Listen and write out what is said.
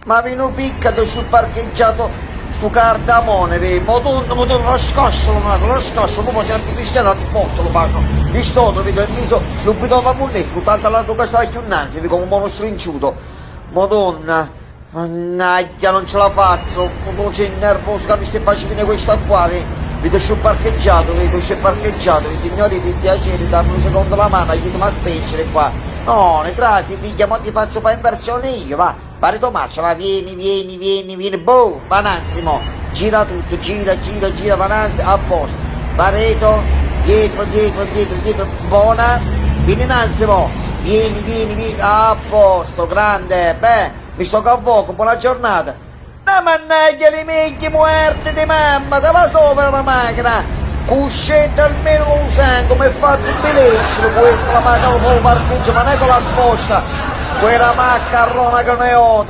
Ma vino piccato sul parcheggiato sto cardamone, vedi? Madonna, lo scascio, proprio certi cristiani al posto lo fanno. Mi sto, vedo il viso, lo vedo a munnese, con tanta largo che stava più innanzi, vedo come un mono strinciuto. Madonna, mannaggia, non ce la faccio, non c'è nervoso che mi stai facendo questa qua, vedi? Vedo sul parcheggiato, i signori per piacere dammi un secondo la mano, aiutami a spingere qua. No, ne trasi, figlia, ma ti faccio per inversione io, va. Parito marcia, va, vieni, boh, vananzi mo. Gira tutto, gira, vananzi, a posto. Pareto, dietro, buona. Vieni innanzi mo. Vieni, a posto, grande, beh, mi sto a poco, buona giornata. Ah, mannaggia le mecchie muerte di mamma, te la sopra la macchina, cuscetta almeno lo usan come è fatto il biletto, lo puoi esclamare con il parcheggio, ma non è con la sposta, quella maccarrona che ne ho.